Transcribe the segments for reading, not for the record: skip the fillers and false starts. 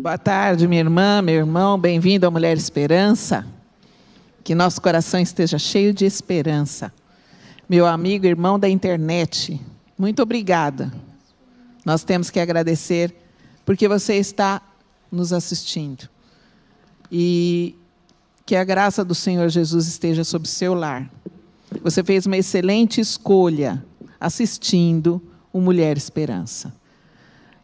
Boa tarde, minha irmã, meu irmão, bem-vindo à Mulher Esperança. Que nosso coração esteja cheio de esperança. Meu amigo, irmão da internet, muito obrigada. Nós temos que agradecer porque você está nos assistindo. E que a graça do Senhor Jesus esteja sobre o seu lar. Você fez uma excelente escolha assistindo o Mulher Esperança.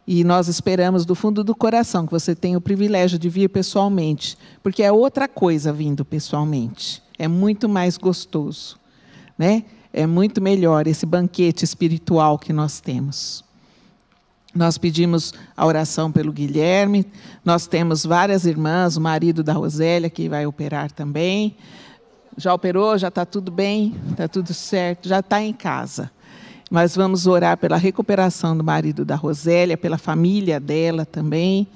E nós esperamos do fundo do coração que você tenha o privilégio de vir pessoalmente, porque é outra coisa vindo pessoalmente. É muito mais gostoso, né? É muito melhor esse banquete espiritual que nós temos. Nós pedimos a oração pelo Guilherme, nós temos várias irmãs, o marido da Rosélia, que vai operar também. Já operou, já está tudo bem, está tudo certo, já está em casa. Mas vamos orar pela recuperação do marido da Rosélia, pela família dela também,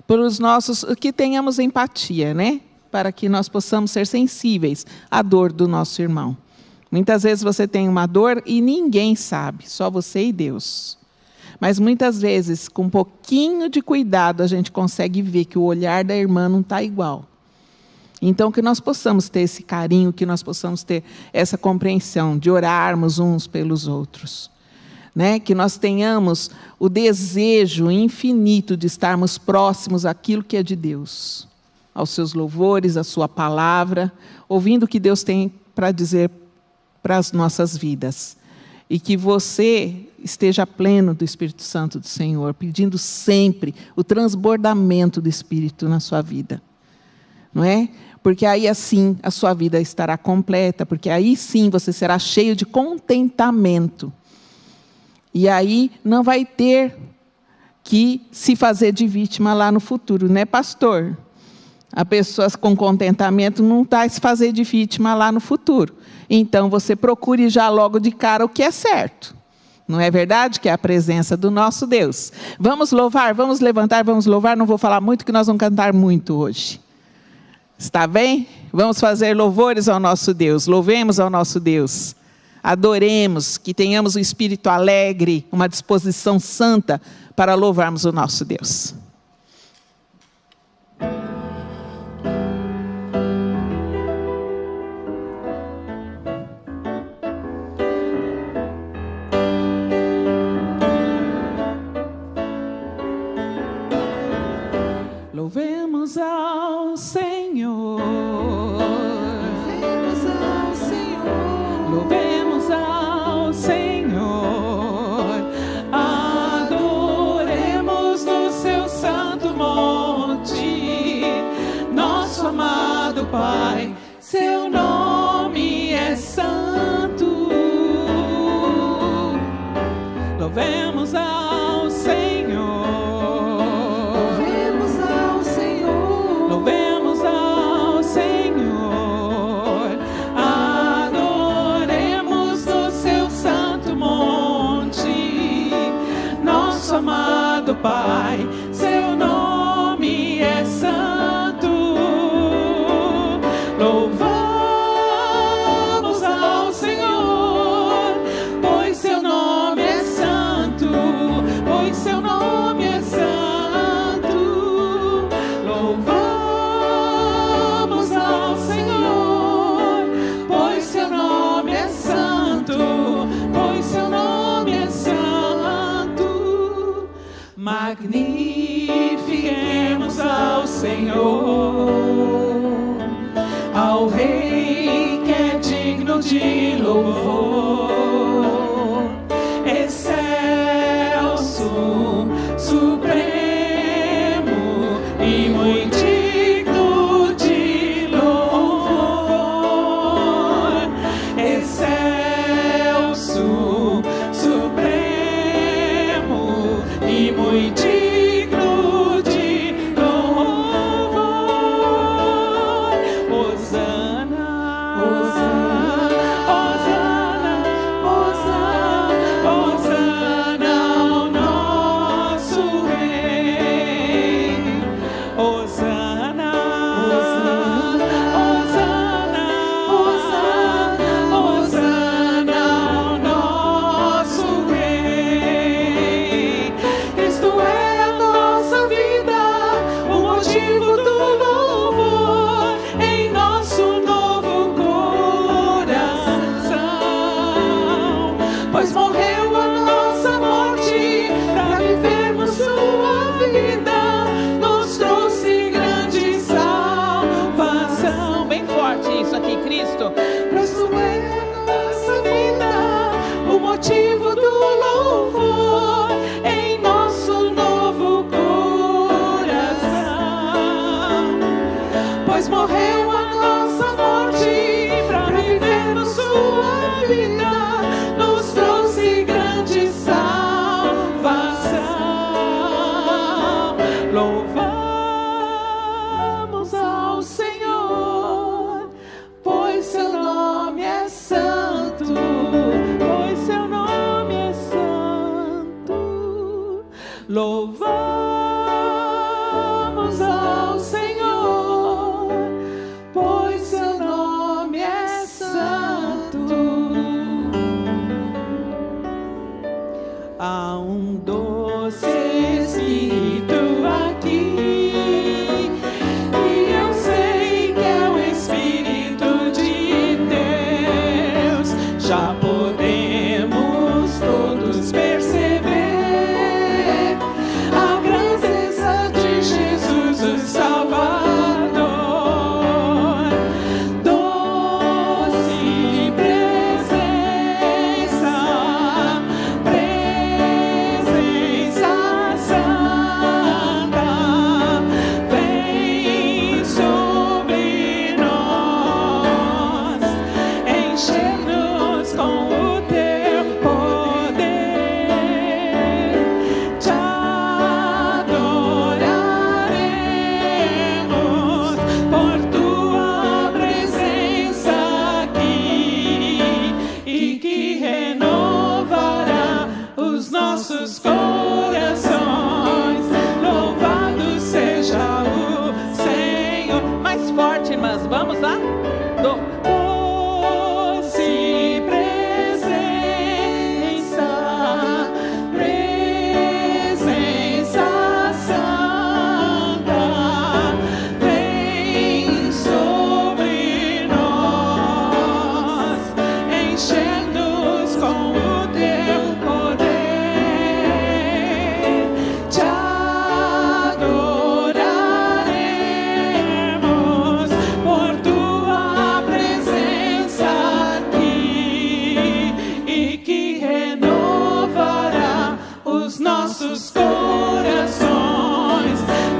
pelos nossos, que tenhamos empatia, né? Para que nós possamos ser sensíveis à dor do nosso irmão. Muitas vezes você tem uma dor e ninguém sabe, só você e Deus. Mas muitas vezes, com um pouquinho de cuidado, a gente consegue ver que o olhar da irmã não está igual. Então, que nós possamos ter esse carinho, que nós possamos ter essa compreensão de orarmos uns pelos outros. Né? Que nós tenhamos o desejo infinito de estarmos próximos àquilo que é de Deus. Aos seus louvores, à sua palavra, ouvindo o que Deus tem para dizer para as nossas vidas. E que você esteja pleno do Espírito Santo do Senhor, pedindo sempre o transbordamento do Espírito na sua vida. Não é? Porque aí assim a sua vida estará completa, porque aí sim você será cheio de contentamento. E aí não vai ter que se fazer de vítima lá no futuro, né, pastor? A pessoa com contentamento não está a se fazer de vítima lá no futuro. Então você procure já logo de cara o que é certo. Não é verdade? Que é a presença do nosso Deus. Vamos louvar, vamos levantar, vamos louvar. Não vou falar muito, que nós vamos cantar muito hoje. Está bem? Vamos fazer louvores ao nosso Deus. Louvemos ao nosso Deus. Adoremos, que tenhamos um espírito alegre, uma disposição santa para louvarmos o nosso Deus. Louvemos ao Senhor. Louvemos ao Senhor. Louvemos ao Senhor. Adoremos no seu santo monte. Nosso amado Pai, seu nome é santo. Louvemos ao Senhor. Amado Pai, seu nome é santo. Louvamos ao Senhor, pois seu nome é santo, pois seu nome é santo. Louvamos ao Senhor, pois seu nome é santo, pois seu nome é santo. Magnifiquemos ao Senhor, ao Rei que é digno de louvor, excelso, supremo e muito digno de louvor, excelso, supremo e muito digno de louvor. motivo do louvor em nosso novo coração, pois morreu a nossa morte para vivermos sua vida, nos trouxe grande salvação. Bem forte isso aqui, Cristo. Cristo é a nossa vida, o motivo do louvor em nosso novo coração, pois morreu a nossa morte para vivermos sua vida, nos trouxe grande salvação. Louvamos ao Senhor, pois seu nome é santo, pois seu nome é santo. Louvamos ao Senhor, pois seu nome é santo. Há um doce Espírito aqui, e eu sei que é o Espírito de Deus. Já podemos todos perceber a grandeza de Jesus, o Salvador. Doce presença, presença santa, vem sobre nós, encher-nos com o teu poder. Te adoraremos por tua presença aqui, e que renovará os nossos corações. Louvado seja o Senhor. Mais forte, irmãs, vamos lá? Doce presença, presença santa, vem sobre nós, enchendo-nos com o teu poder. Te adoraremos por tua presença aqui, e que renovará os nossos corações.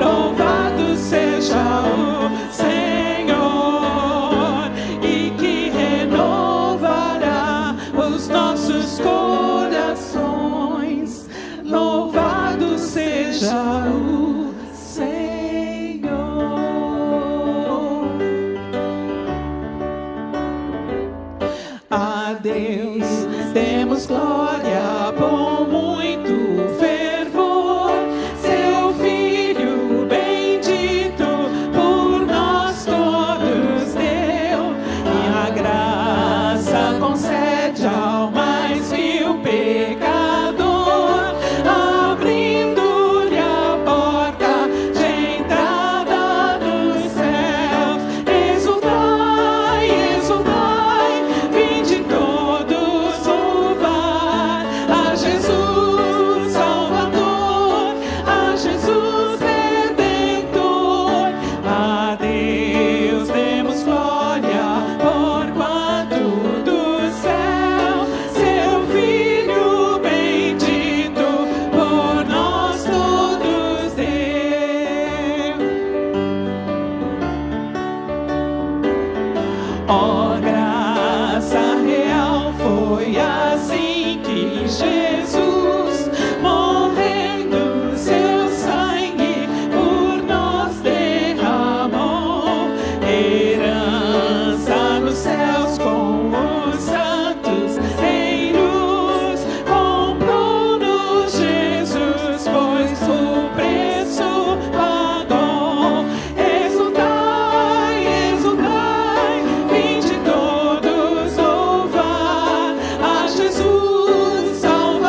Louvado seja o Senhor, e que renovará os nossos corações. Louvado seja o Senhor. A Deus demos glória com muito fervor, seu Filho bendito por nós todos deu, e a graça concede ao mais vil pecador, abrindo-lhe a porta de entrada dos céus. Exultai, exultai, vinde todos louvar a Jesus Salvador, a Jesus Redentor. A Deus demos glória, porquanto do céu seu Filho bendito por nós todos deu. Ó graça real, foi assim que Jesus, morrendo, seu sangue por nós derramou. Herança nos céus com os santos em luz, comprou-nos Jesus, pois o preço pagou. Exultai, exultai, vinde todos louvar a Jesus Salvador.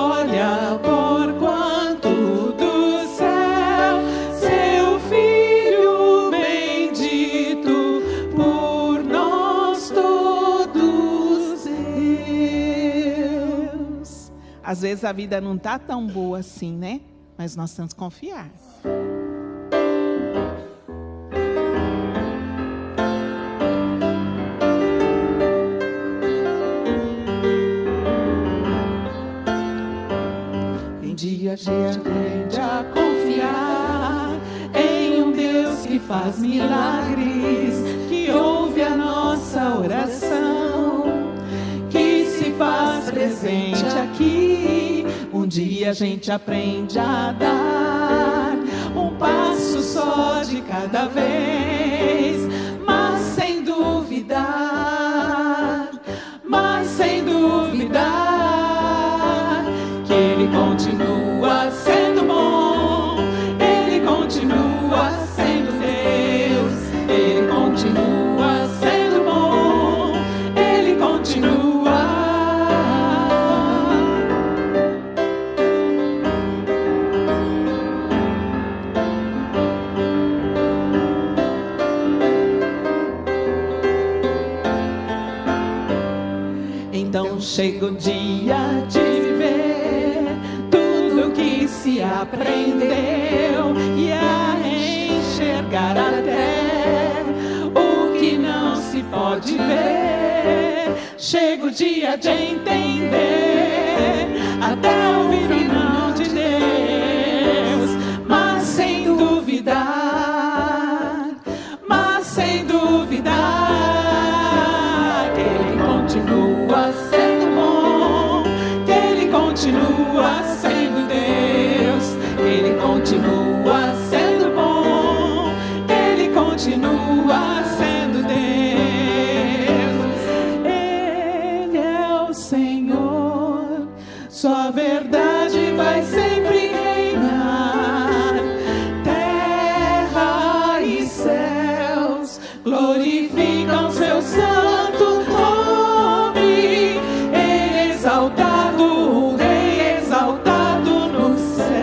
glória, porquanto do céu seu Filho bendito por nós todos Deus. Às vezes a vida não está tão boa assim, né? Mas nós temos que confiar. A gente aprende a confiar em um Deus que faz milagres, que ouve a nossa oração, que se faz presente aqui. Um dia a gente aprende a dar um passo só de cada vez, mas sem duvidar, que Ele continua sendo bom, Ele continua sendo Deus, Ele continua sendo bom, Ele continua. Então chega o dia de viver tudo que se aprendeu e a enxergar até o que não se pode ver. Chega o dia de entender até ouvir o não de Deus, mas sem duvidar, que Ele continua sendo bom, que Ele continua sendo Deus, que Ele continua sendo bom, que Ele continua sendo Deus. Ele é o Senhor, sua verdade vai sempre reinar. Terra e céus glorificam seu santo nome. Exaltado o Rei, exaltado nos céus.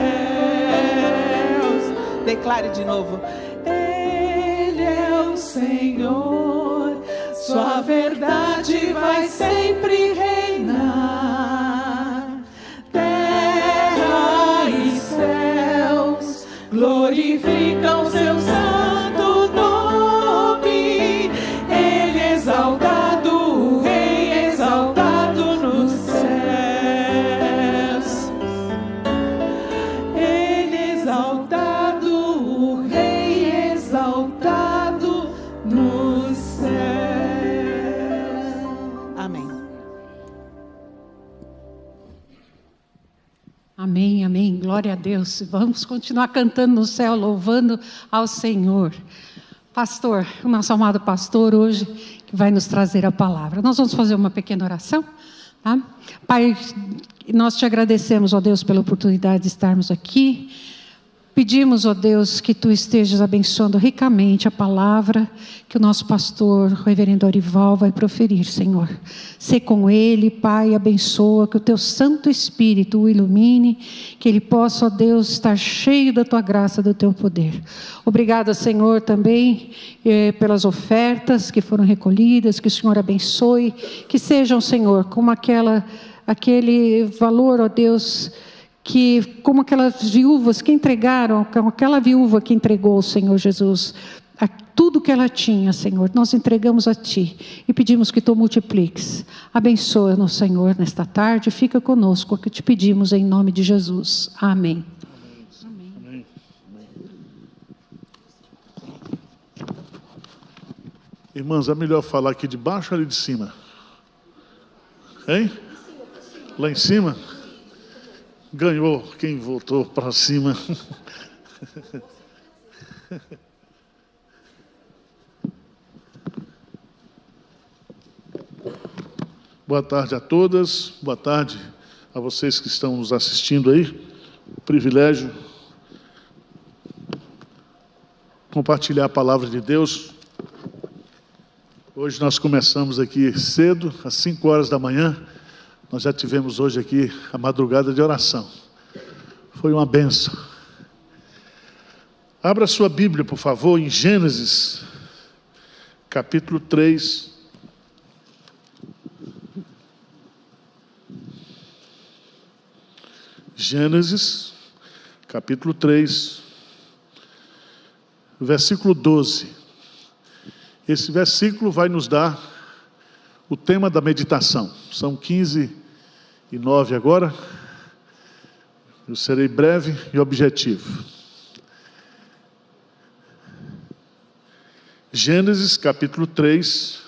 Declare de novo. Ele é o Senhor, sua verdade vai sempre reinar. Terra e céus glorificam seu santo nome. Ele é exaltado o Rei, exaltado nos céus. Ele é exaltado o Rei, exaltado nos céus. Amém. Amém, amém, glória a Deus. Vamos continuar cantando no céu, louvando ao Senhor. Pastor, o nosso amado pastor hoje, que vai nos trazer a palavra. Nós vamos fazer uma pequena oração, tá? Pai, nós te agradecemos, ó Deus, pela oportunidade de estarmos aqui. Pedimos, ó Deus, que Tu estejas abençoando ricamente a palavra que o nosso pastor, o reverendo Orival, vai proferir, Senhor. Sê com ele, Pai, abençoa, que o Teu Santo Espírito o ilumine, que ele possa, ó Deus, estar cheio da Tua graça, do Teu poder. Obrigada, Senhor, também pelas ofertas que foram recolhidas, que o Senhor abençoe, que sejam, Senhor, como aquele valor, ó Deus, que como aquelas viúvas que entregaram, como aquela viúva que entregou ao Senhor Jesus, tudo que ela tinha, Senhor, nós entregamos a Ti e pedimos que Tu multipliques. Abençoa-nos, Senhor, nesta tarde, fica conosco, é o que te pedimos em nome de Jesus. Amém. Amém. Amém. Irmãs, é melhor falar aqui de baixo ou ali de cima? Hein? Lá em cima? Ganhou quem voltou para cima. Boa tarde a todas, boa tarde a vocês que estão nos assistindo aí. Privilégio compartilhar a palavra de Deus. Hoje nós começamos aqui cedo, às 5 horas da manhã, Nós já tivemos hoje aqui a madrugada de oração. Foi uma bênção. Abra sua Bíblia, por favor, em Gênesis, capítulo 3. Gênesis, capítulo 3, versículo 12. Esse versículo vai nos dar o tema da meditação. São 15:09 agora. Eu serei breve e objetivo. Gênesis, capítulo 3,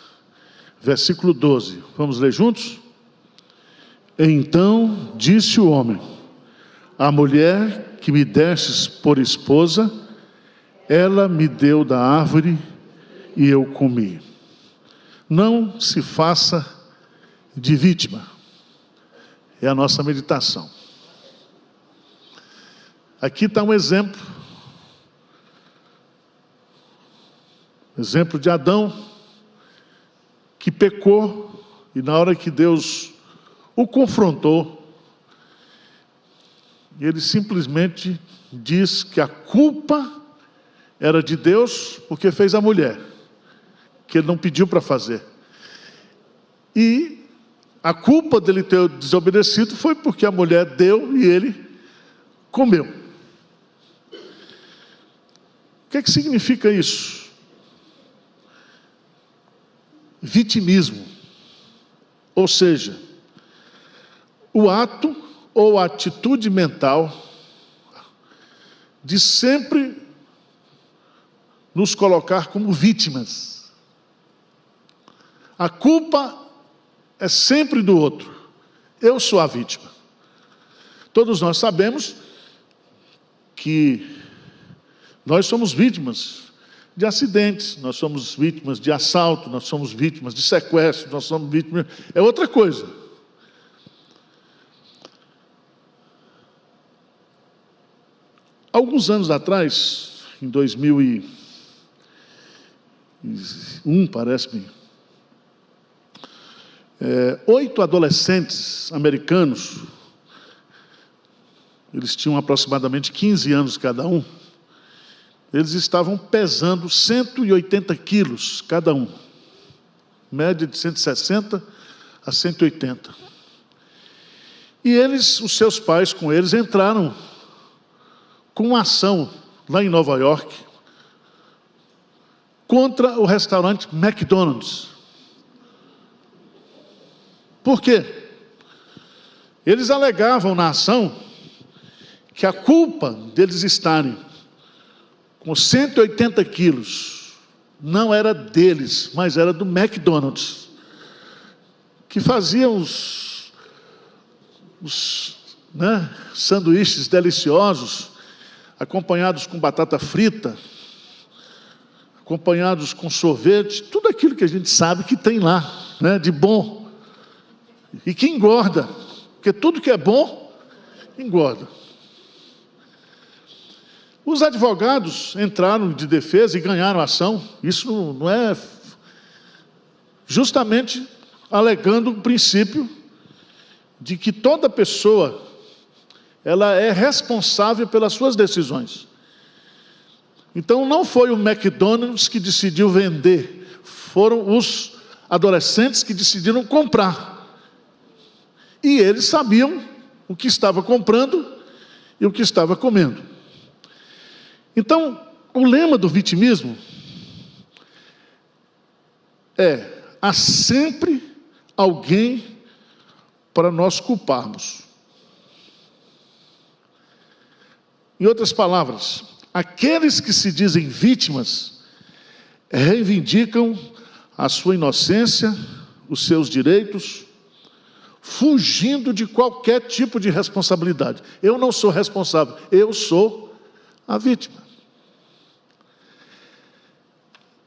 versículo 12. Vamos ler juntos? Então disse o homem: a mulher que me destes por esposa, ela me deu da árvore e eu comi. Não se faça de vítima. É a nossa meditação. Aqui está um exemplo. Exemplo de Adão, que pecou, e na hora que Deus o confrontou, ele simplesmente diz que a culpa era de Deus, porque fez a mulher, que ele não pediu para fazer. E a culpa dele ter desobedecido foi porque a mulher deu e ele comeu. O que significa isso? Vitimismo. Ou seja, o ato ou a atitude mental de sempre nos colocar como vítimas. A culpa é sempre do outro. Eu sou a vítima. Todos nós sabemos que nós somos vítimas de acidentes, nós somos vítimas de assalto, nós somos vítimas de sequestro, nós somos vítimas... É outra coisa. Alguns anos atrás, em 2001, parece-me, 8 adolescentes americanos, eles tinham aproximadamente 15 anos cada um, eles estavam pesando 180 quilos cada um, média de 160 a 180. E eles, os seus pais com eles, entraram com uma ação lá em Nova York contra o restaurante McDonald's. Por quê? Eles alegavam na ação que a culpa deles estarem com 180 quilos não era deles, mas era do McDonald's, que faziam os sanduíches deliciosos, acompanhados com batata frita, acompanhados com sorvete, tudo aquilo que a gente sabe que tem lá, né, de bom, e que engorda, porque tudo que é bom, engorda. Os advogados entraram de defesa e ganharam a ação, isso não é... justamente alegando o princípio de que toda pessoa ela é responsável pelas suas decisões. Então não foi o McDonald's que decidiu vender, foram os adolescentes que decidiram comprar. E eles sabiam o que estava comprando e o que estava comendo. Então, o lema do vitimismo é: há sempre alguém para nós culparmos. Em outras palavras, aqueles que se dizem vítimas reivindicam a sua inocência, os seus direitos, fugindo de qualquer tipo de responsabilidade. Eu não sou responsável, eu sou a vítima.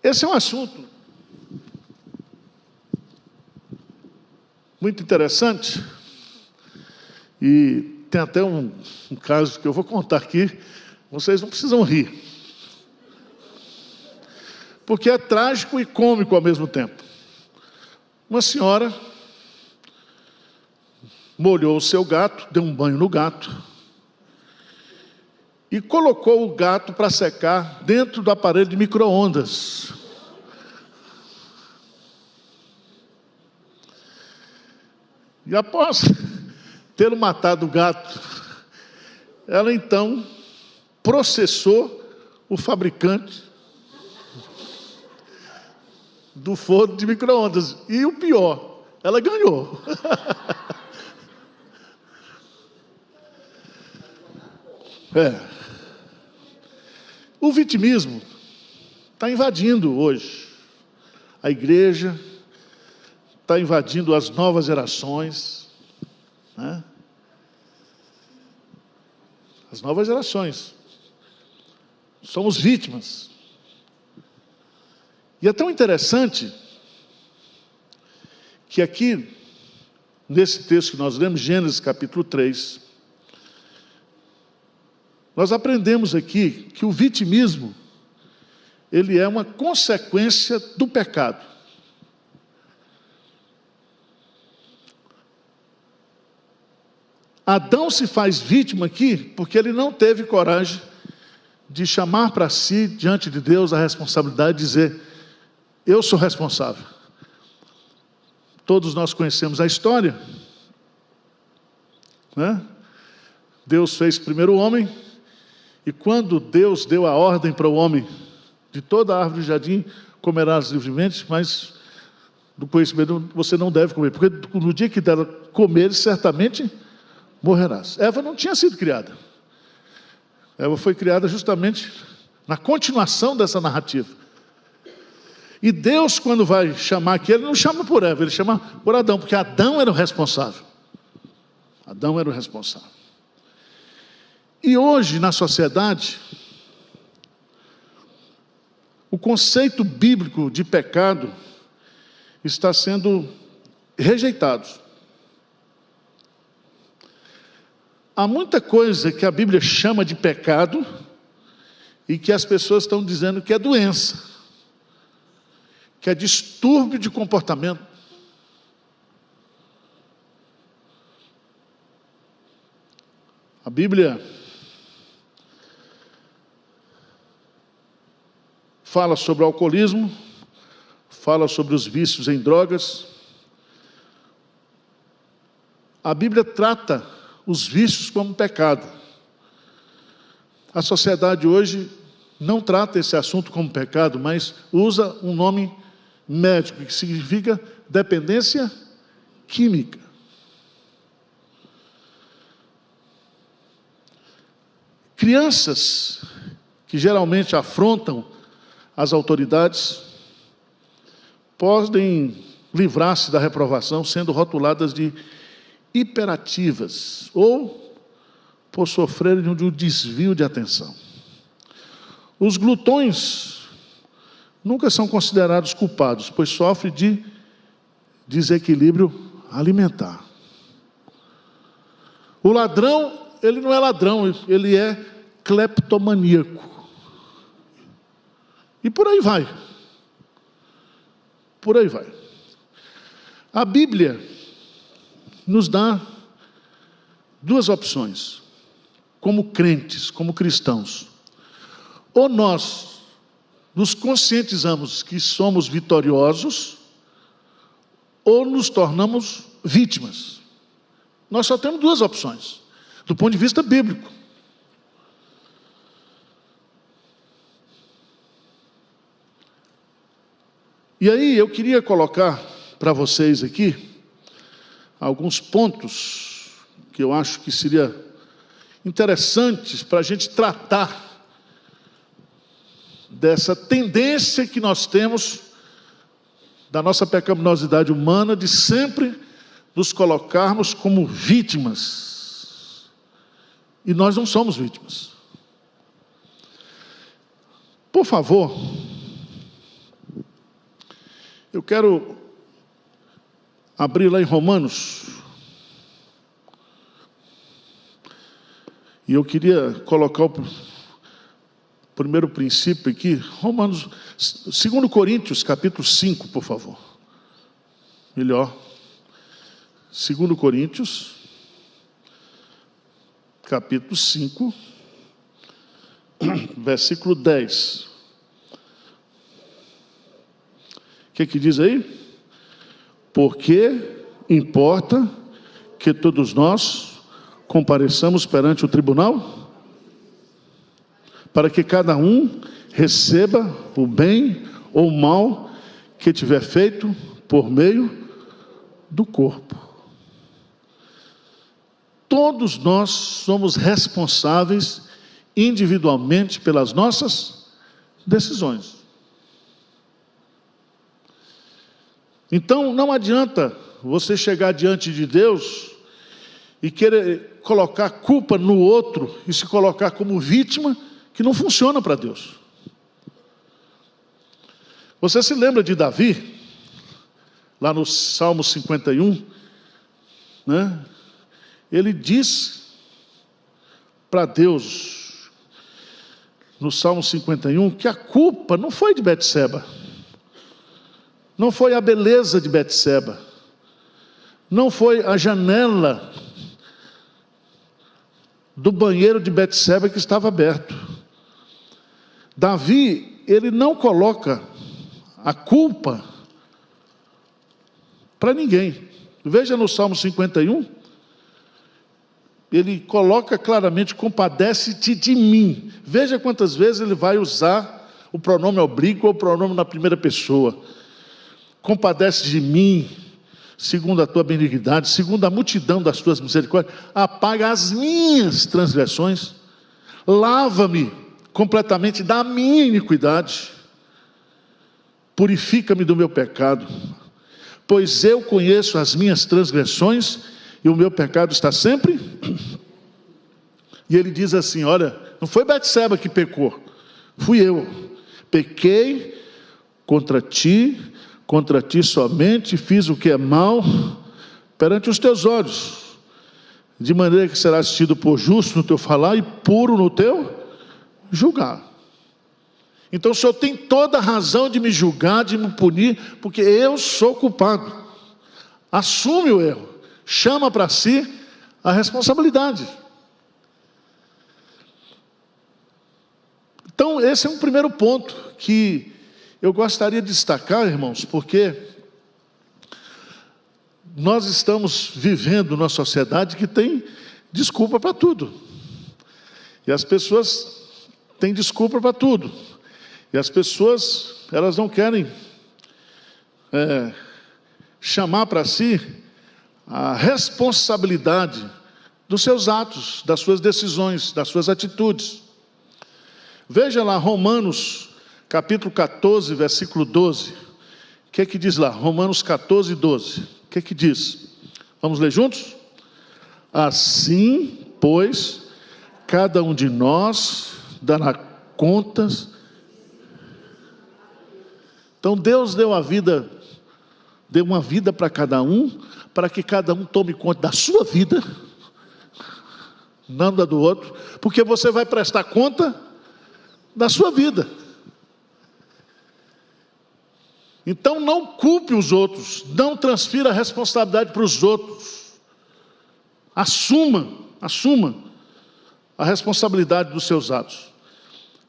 Esse é um assunto muito interessante, e tem até um caso que eu vou contar aqui, vocês não precisam rir, porque é trágico e cômico ao mesmo tempo. Uma senhora molhou o seu gato, deu um banho no gato e colocou o gato para secar dentro do aparelho de micro-ondas. E após ter matado o gato, ela então processou o fabricante do forno de micro-ondas. E o pior, ela ganhou. O vitimismo está invadindo hoje a igreja, está invadindo as novas gerações, né? As novas gerações. Somos vítimas. E é tão interessante que aqui, nesse texto que nós lemos, Gênesis capítulo 3, nós aprendemos aqui que o vitimismo, ele é uma consequência do pecado. Adão se faz vítima aqui porque ele não teve coragem de chamar para si, diante de Deus, a responsabilidade de dizer: eu sou responsável. Todos nós conhecemos a história, né? Deus fez primeiro o homem, e quando Deus deu a ordem para o homem, de toda a árvore do jardim comerás livremente, mas do conhecimento você não deve comer, porque no dia que dela comer, certamente morrerás. Eva não tinha sido criada. Eva foi criada justamente na continuação dessa narrativa. E Deus, quando vai chamar aqui, ele não chama por Eva, ele chama por Adão, porque Adão era o responsável. Adão era o responsável. E hoje, na sociedade, o conceito bíblico de pecado está sendo rejeitado. Há muita coisa que a Bíblia chama de pecado e que as pessoas estão dizendo que é doença, que é distúrbio de comportamento. A Bíblia fala sobre o alcoolismo, fala sobre os vícios em drogas. A Bíblia trata os vícios como pecado. A sociedade hoje não trata esse assunto como pecado, mas usa um nome médico, que significa dependência química. Crianças que geralmente afrontam as autoridades podem livrar-se da reprovação sendo rotuladas de hiperativas ou por sofrerem de um desvio de atenção. Os glutões nunca são considerados culpados, pois sofrem de desequilíbrio alimentar. O ladrão, ele não é ladrão, ele é cleptomaníaco. E por aí vai. Por aí vai. A Bíblia nos dá duas opções, como crentes, como cristãos. Ou nós nos conscientizamos que somos vitoriosos, ou nos tornamos vítimas. Nós só temos duas opções, do ponto de vista bíblico. E aí eu queria colocar para vocês aqui alguns pontos que eu acho que seria interessantes para a gente tratar dessa tendência que nós temos da nossa pecaminosidade humana de sempre nos colocarmos como vítimas. E nós não somos vítimas. Por favor, eu quero abrir lá em Romanos. E eu queria colocar o primeiro princípio aqui, Romanos, 2 Coríntios, capítulo 5, por favor. Melhor. 2 Coríntios, capítulo 5, versículo 10. O que diz aí? Porque importa que todos nós compareçamos perante o tribunal, para que cada um receba o bem ou o mal que tiver feito por meio do corpo. Todos nós somos responsáveis individualmente pelas nossas decisões. Então não adianta você chegar diante de Deus e querer colocar culpa no outro e se colocar como vítima, que não funciona para Deus. Você se lembra de Davi, lá no Salmo 51, né? Ele diz para Deus, no Salmo 51, que a culpa não foi de Betseba, não foi a beleza de Betseba, não foi a janela do banheiro de Betseba que estava aberto. Davi, ele não coloca a culpa para ninguém. Veja no Salmo 51, ele coloca claramente: compadece-te de mim. Veja quantas vezes ele vai usar o pronome oblíquo ou o pronome na primeira pessoa. Compadece de mim, segundo a tua benignidade, segundo a multidão das tuas misericórdias, apaga as minhas transgressões, lava-me completamente da minha iniquidade, purifica-me do meu pecado, pois eu conheço as minhas transgressões e o meu pecado está sempre. E ele diz assim: olha, não foi Betseba que pecou, fui eu. Pequei contra ti somente, fiz o que é mal perante os teus olhos, de maneira que serás tido por justo no teu falar e puro no teu julgar. Então o Senhor tem toda a razão de me julgar, de me punir, porque eu sou culpado. Assume o erro, chama para si a responsabilidade. Então esse é um primeiro ponto que eu gostaria de destacar, irmãos, porque nós estamos vivendo numa sociedade que tem desculpa para tudo. E as pessoas têm desculpa para tudo. E as pessoas, elas não querem chamar para si a responsabilidade dos seus atos, das suas decisões, das suas atitudes. Veja lá Romanos, capítulo 14, versículo 12. O que é que diz lá? Romanos 14, 12. O que é que diz? Vamos ler juntos? Assim, pois, cada um de nós dará contas. Então Deus deu uma vida para cada um, para que cada um tome conta da sua vida, não da do outro, porque você vai prestar conta da sua vida. Então não culpe os outros, não transfira a responsabilidade para os outros. Assuma a responsabilidade dos seus atos.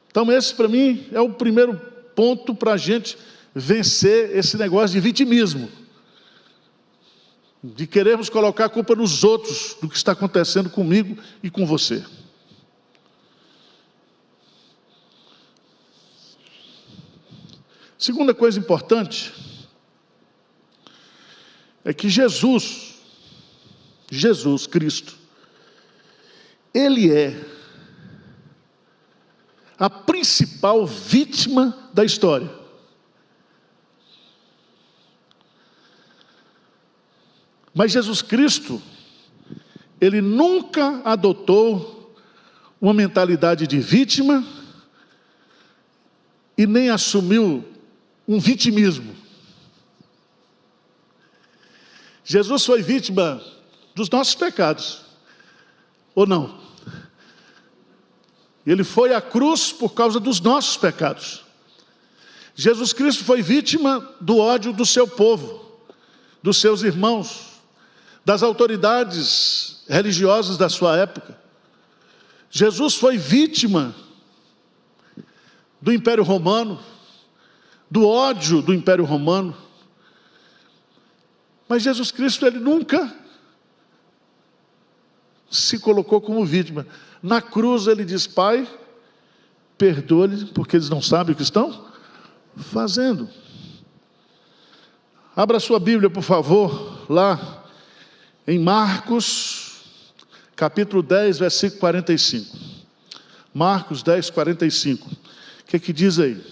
Então esse para mim é o primeiro ponto para a gente vencer esse negócio de vitimismo, de querermos colocar a culpa nos outros do que está acontecendo comigo e com você. Segunda coisa importante é que Jesus Cristo, Ele é a principal vítima da história. Mas Jesus Cristo, Ele nunca adotou uma mentalidade de vítima e nem assumiu um vitimismo. Jesus foi vítima dos nossos pecados, ou não? Ele foi à cruz por causa dos nossos pecados. Jesus Cristo foi vítima do ódio do seu povo, dos seus irmãos, das autoridades religiosas da sua época. Jesus foi vítima do Império Romano, do ódio do Império Romano. Mas Jesus Cristo, ele nunca se colocou como vítima. Na cruz ele diz: Pai, perdoa-lhes, porque eles não sabem o que estão fazendo. Abra sua Bíblia, por favor, lá em Marcos, capítulo 10, versículo 45. Marcos 10, 45. O que diz aí?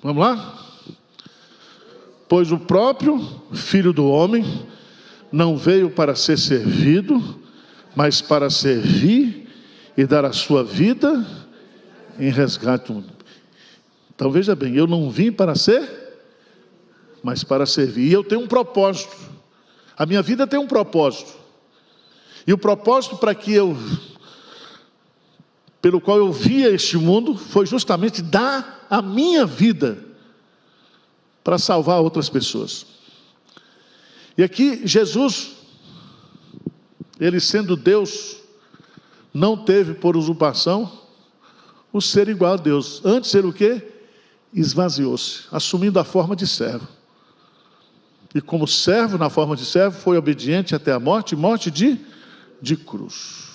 Vamos lá? Pois o próprio Filho do Homem não veio para ser servido, mas para servir e dar a sua vida em resgate do mundo. Então veja bem, eu não vim para ser, mas para servir. E eu tenho um propósito. A minha vida tem um propósito. E o propósito pelo qual eu vim a este mundo, foi justamente dar a minha vida para salvar outras pessoas. E aqui Jesus, ele sendo Deus, não teve por usurpação o ser igual a Deus. Antes ele o quê? Esvaziou-se, assumindo a forma de servo. E como servo, na forma de servo, foi obediente até a morte, morte de cruz.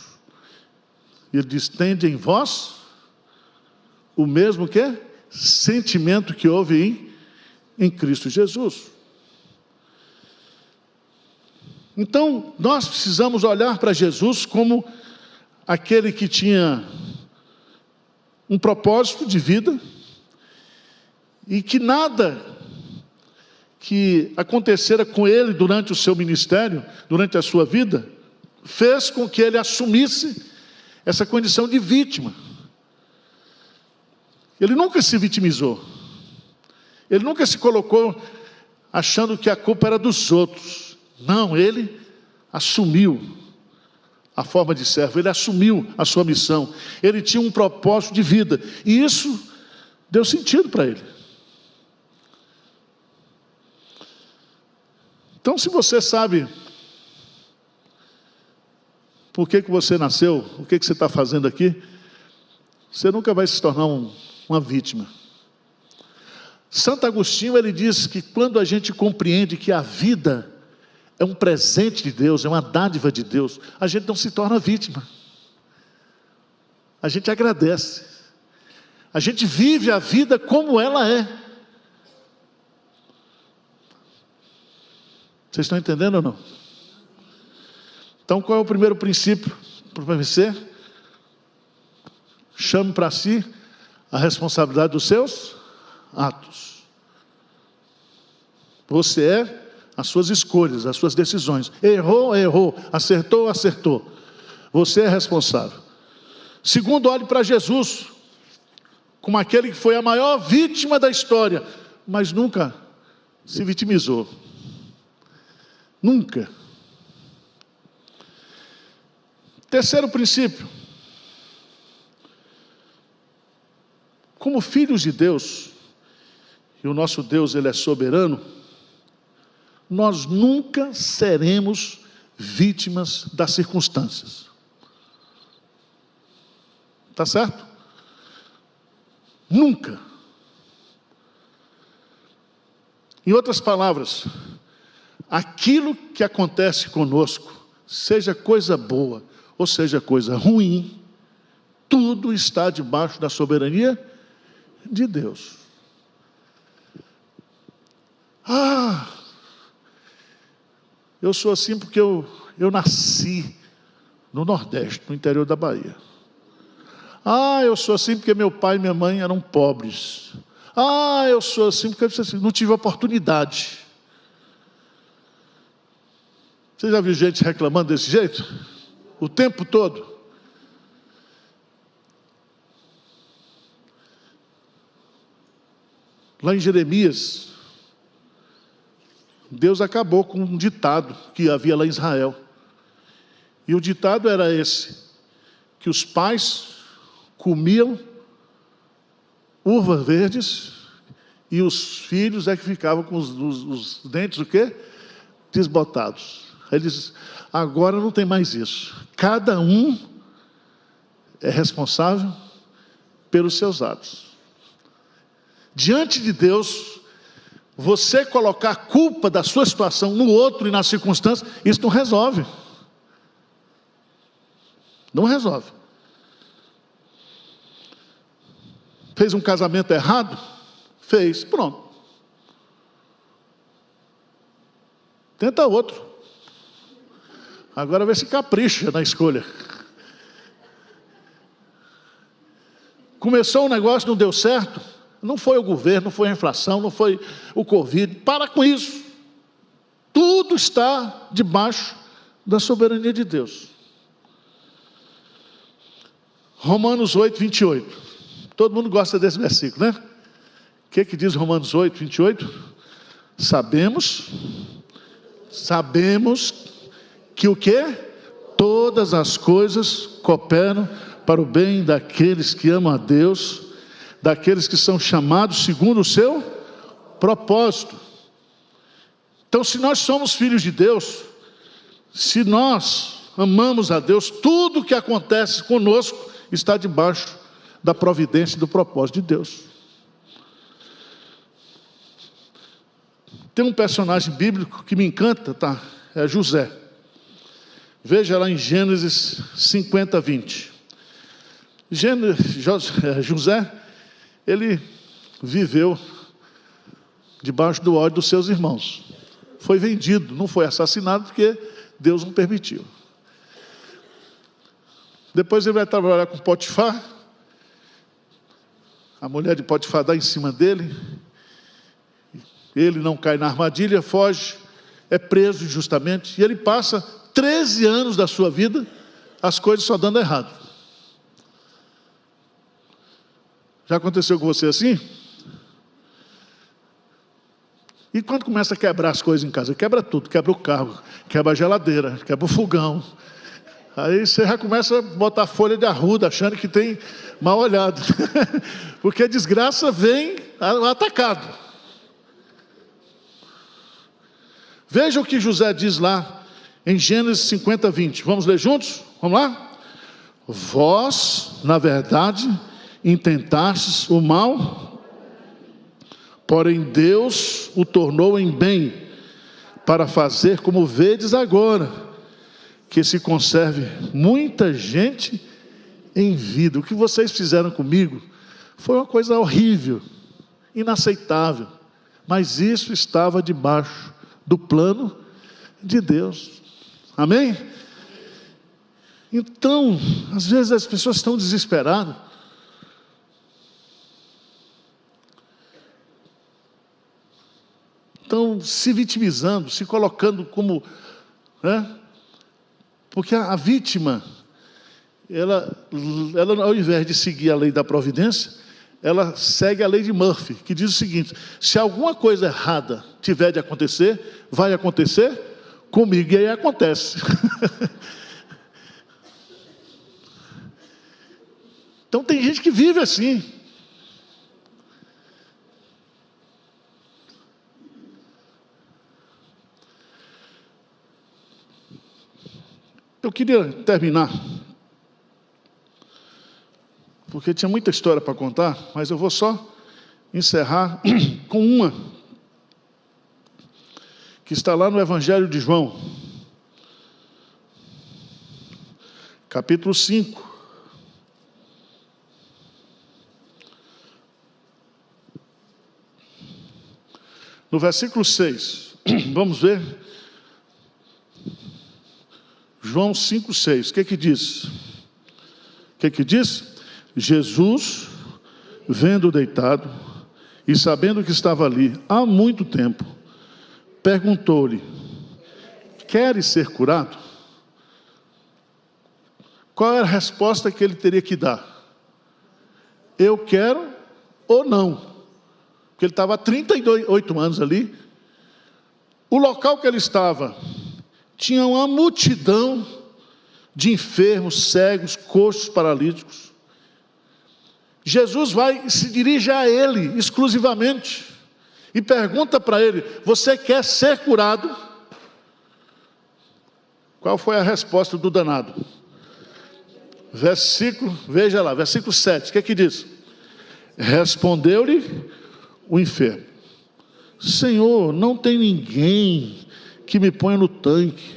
E ele diz: tende em vós o mesmo que sentimento que houve em Cristo Jesus. Então, nós precisamos olhar para Jesus como aquele que tinha um propósito de vida e que nada que acontecera com ele durante o seu ministério, durante a sua vida, fez com que ele assumisse essa condição de vítima. Ele nunca se vitimizou. Ele nunca se colocou achando que a culpa era dos outros. Não, ele assumiu a forma de servo, ele assumiu a sua missão. Ele tinha um propósito de vida, e isso deu sentido para ele. Então, se você sabe por que você nasceu, o que você está fazendo aqui, você nunca vai se tornar uma vítima. Santo Agostinho, ele diz que quando a gente compreende que a vida é um presente de Deus, é uma dádiva de Deus, a gente não se torna vítima. A gente agradece. A gente vive a vida como ela é. Vocês estão entendendo ou não? Então, qual é o primeiro princípio para vencer? Chame para si a responsabilidade dos seus atos. Você é as suas escolhas, as suas decisões. Errou, errou. Acertou, acertou. Você é responsável. Segundo, olhe para Jesus como aquele que foi a maior vítima da história, mas nunca se vitimizou. Nunca. Terceiro princípio: como filhos de Deus, e o nosso Deus, ele é soberano, nós nunca seremos vítimas das circunstâncias. Está certo? Nunca. Em outras palavras, aquilo que acontece conosco, seja coisa boa ou seja coisa ruim, tudo está debaixo da soberania de Deus. Eu sou assim porque eu nasci no Nordeste, no interior da Bahia. Eu sou assim porque meu pai e minha mãe eram pobres. Eu sou assim porque não tive oportunidade. Você já viu gente reclamando desse jeito? O tempo todo? Lá em Jeremias, Deus acabou com um ditado que havia lá em Israel. E o ditado era esse: que os pais comiam uvas verdes e os filhos é que ficavam com os dentes o quê? Desbotados. Ele diz: agora não tem mais isso. Cada um é responsável pelos seus atos. Diante de Deus, você colocar a culpa da sua situação no outro e nas circunstâncias, isso não resolve. Não resolve. Fez um casamento errado? Fez, pronto. Tenta outro. Agora vê se capricha na escolha. Começou um negócio, não deu certo. Não foi o governo, não foi a inflação, não foi o Covid. Para com isso. Tudo está debaixo da soberania de Deus. Romanos 8, 28. Todo mundo gosta desse versículo, né? O que diz Romanos 8, 28? Sabemos que o quê? Todas as coisas cooperam para o bem daqueles que amam a Deus, daqueles que são chamados segundo o seu propósito. Então, se nós somos filhos de Deus, se nós amamos a Deus, tudo que acontece conosco está debaixo da providência e do propósito de Deus. Tem um personagem bíblico que me encanta, tá? É José. Veja lá em Gênesis 50, 20. José, ele viveu debaixo do ódio dos seus irmãos. Foi vendido, não foi assassinado porque Deus não permitiu. Depois ele vai trabalhar com Potifar. A mulher de Potifar dá em cima dele. Ele não cai na armadilha, foge, é preso injustamente. E ele passa 13 anos da sua vida, as coisas só dando errado. Já aconteceu com você assim? E quando começa a quebrar as coisas em casa? Quebra tudo, quebra o carro, quebra a geladeira, quebra o fogão. Aí você já começa a botar folha de arruda, achando que tem mal olhado. Porque a desgraça vem atacado. Veja o que José diz lá em Gênesis 50, 20. Vamos ler juntos? Vamos lá? Vós, na verdade, intentastes o mal, porém Deus o tornou em bem, para fazer como vedes agora, que se conserve muita gente em vida. O que vocês fizeram comigo foi uma coisa horrível, inaceitável, mas isso estava debaixo do plano de Deus. Amém? Então, às vezes as pessoas estão desesperadas. Estão se vitimizando, se colocando como, né? Porque a vítima, ela ao invés de seguir a lei da providência, ela segue a lei de Murphy, que diz o seguinte: se alguma coisa errada tiver de acontecer, vai acontecer comigo, e aí acontece. Então tem gente que vive assim. Eu queria terminar, porque tinha muita história para contar, mas eu vou só encerrar com uma, que está lá no Evangelho de João, capítulo 5. No versículo 6, vamos ver. João 5, 6, o que diz? O que diz? Jesus, vendo deitado e sabendo que estava ali há muito tempo, perguntou-lhe: queres ser curado? Qual era a resposta que ele teria que dar? Eu quero ou não? Porque ele estava há 38 anos ali. O local que ele estava tinha uma multidão de enfermos, cegos, coxos, paralíticos. Jesus vai e se dirige a ele exclusivamente e pergunta para ele: você quer ser curado? Qual foi a resposta do danado? Veja lá, versículo 7, o que é que diz? Respondeu-lhe o enfermo: Senhor, não tem ninguém que me ponha no tanque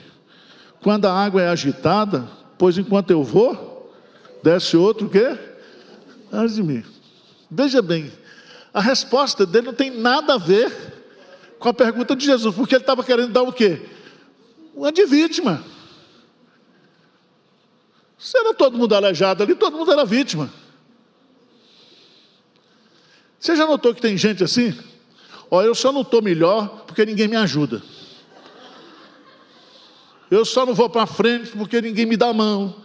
quando a água é agitada, pois enquanto eu vou, desce outro o quê? Antes de mim. Veja bem, a resposta dele não tem nada a ver com a pergunta de Jesus, porque ele estava querendo dar o quê? Uma de vítima. Se era todo mundo aleijado ali, todo mundo era vítima. Você já notou que tem gente assim? Ó, eu só não estou melhor porque ninguém me ajuda. Eu só não vou para frente porque ninguém me dá a mão.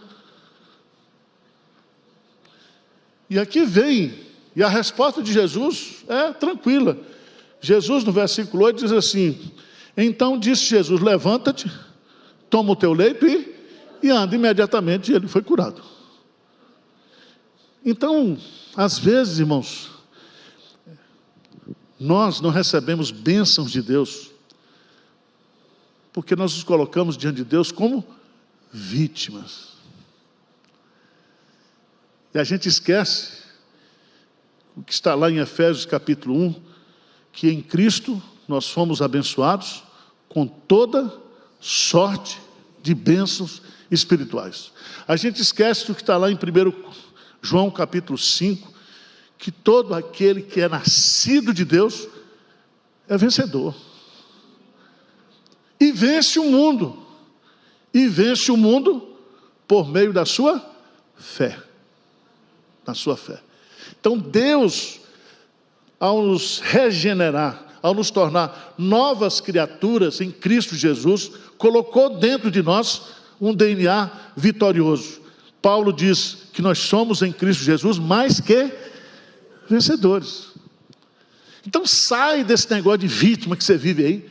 E aqui vem, e a resposta de Jesus é tranquila. Jesus, no versículo 8, diz assim: então disse Jesus: levanta-te, toma o teu leito e anda. Imediatamente ele foi curado. Então, às vezes, irmãos, nós não recebemos bênçãos de Deus porque nós nos colocamos diante de Deus como vítimas. E a gente esquece o que está lá em Efésios capítulo 1, que em Cristo nós fomos abençoados com toda sorte de bênçãos espirituais. A gente esquece do que está lá em 1 João capítulo 5, que todo aquele que é nascido de Deus é vencedor. E vence o mundo. E vence o mundo por meio da sua fé. Na sua fé. Então Deus, ao nos regenerar, ao nos tornar novas criaturas em Cristo Jesus, colocou dentro de nós um DNA vitorioso. Paulo diz que nós somos em Cristo Jesus mais que vencedores. Então sai desse negócio de vítima que você vive aí.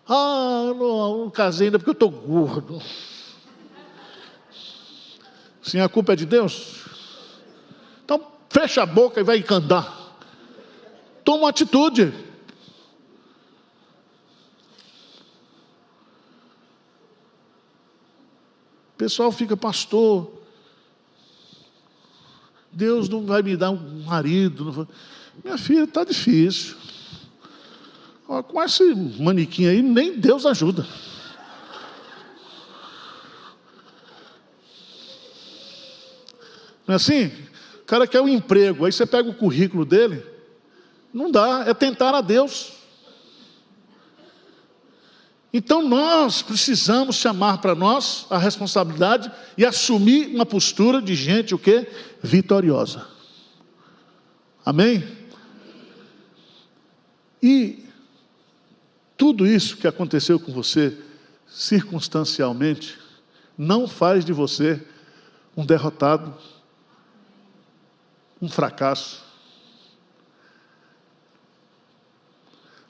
Ah, não casei ainda porque eu estou gordo. Sim, a culpa é de Deus? Então fecha a boca e vai andar. Toma uma atitude. O pessoal fica: pastor, Deus não vai me dar um marido. Não vai... Minha filha, está difícil. Ó, com esse manequim aí, nem Deus ajuda. Não é assim? O cara quer um emprego, aí você pega o currículo dele, não dá, é tentar a Deus. Então nós precisamos chamar para nós a responsabilidade e assumir uma postura de gente o quê? Vitoriosa. Amém? E tudo isso que aconteceu com você, circunstancialmente, não faz de você um derrotado, um fracasso.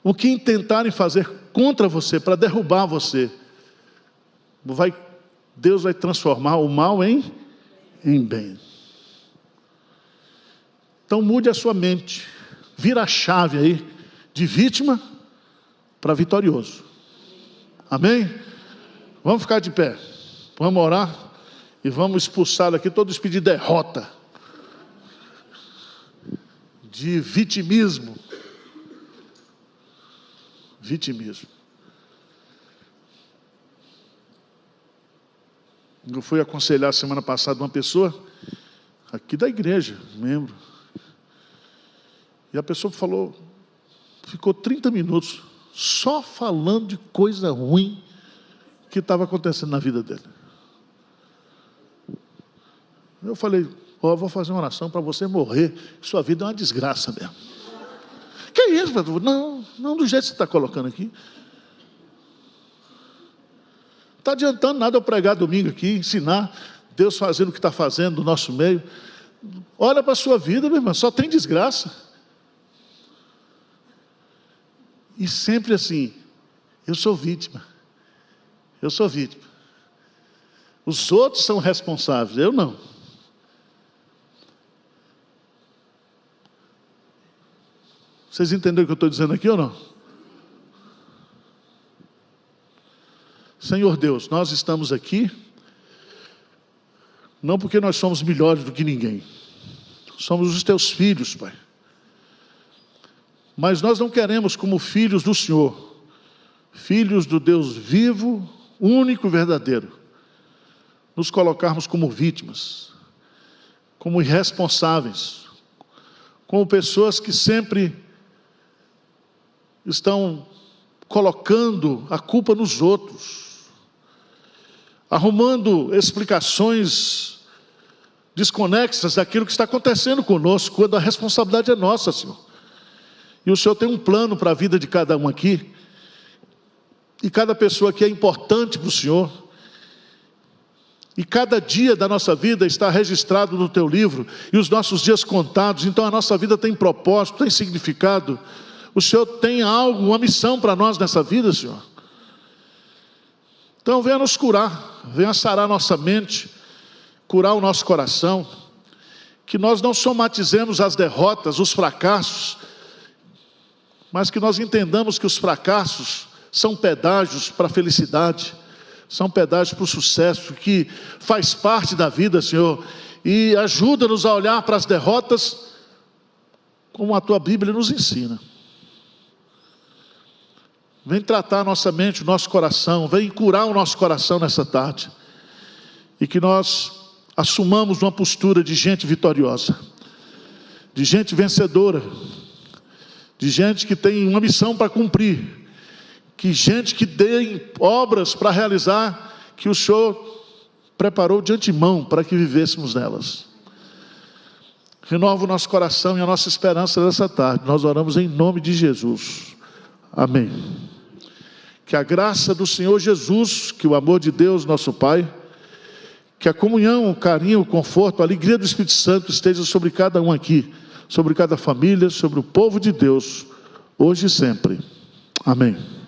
O que intentarem fazer contra você, para derrubar você, Deus vai transformar o mal em bem. Então mude a sua mente, vira a chave aí, de vítima para vitorioso. Amém? Vamos ficar de pé, vamos orar e vamos expulsar daqui todo espírito de derrota, de vitimismo. Eu fui aconselhar semana passada uma pessoa aqui da igreja, membro, e a pessoa ficou 30 minutos só falando de coisa ruim que estava acontecendo na vida dele. Eu falei: ó, vou fazer uma oração para você morrer, sua vida é uma desgraça mesmo. Que isso, pastor? Não do jeito que você está colocando aqui. Não está adiantando nada eu pregar domingo aqui, ensinar Deus fazendo o que está fazendo no nosso meio. Olha para a sua vida, meu irmão, só tem desgraça. E sempre assim: eu sou vítima. Eu sou vítima. Os outros são responsáveis, eu não. Vocês entenderam o que eu estou dizendo aqui ou não? Senhor Deus, nós estamos aqui, não porque nós somos melhores do que ninguém, somos os teus filhos, Pai. Mas nós não queremos, como filhos do Senhor, filhos do Deus vivo, único e verdadeiro, nos colocarmos como vítimas, como irresponsáveis, como pessoas que sempre estão colocando a culpa nos outros, arrumando explicações desconexas daquilo que está acontecendo conosco, quando a responsabilidade é nossa, Senhor. E o Senhor tem um plano para a vida de cada um aqui, e cada pessoa aqui é importante para o Senhor, e cada dia da nossa vida está registrado no teu livro, e os nossos dias contados. Então a nossa vida tem propósito, tem significado. O Senhor tem algo, uma missão para nós nessa vida, Senhor. Então venha nos curar, venha sarar nossa mente, curar o nosso coração, que nós não somatizemos as derrotas, os fracassos, mas que nós entendamos que os fracassos são pedágios para a felicidade, são pedágios para o sucesso, que faz parte da vida, Senhor, e ajuda-nos a olhar para as derrotas como a Tua Bíblia nos ensina. Vem tratar a nossa mente, o nosso coração, vem curar o nosso coração nessa tarde, e que nós assumamos uma postura de gente vitoriosa, de gente vencedora, de gente que tem uma missão para cumprir, que gente que tem obras para realizar, que o Senhor preparou de antemão para que vivêssemos nelas. Renova o nosso coração e a nossa esperança nessa tarde. Nós oramos em nome de Jesus. Amém. Que a graça do Senhor Jesus, que o amor de Deus, nosso Pai, que a comunhão, o carinho, o conforto, a alegria do Espírito Santo esteja sobre cada um aqui, sobre cada família, sobre o povo de Deus, hoje e sempre. Amém.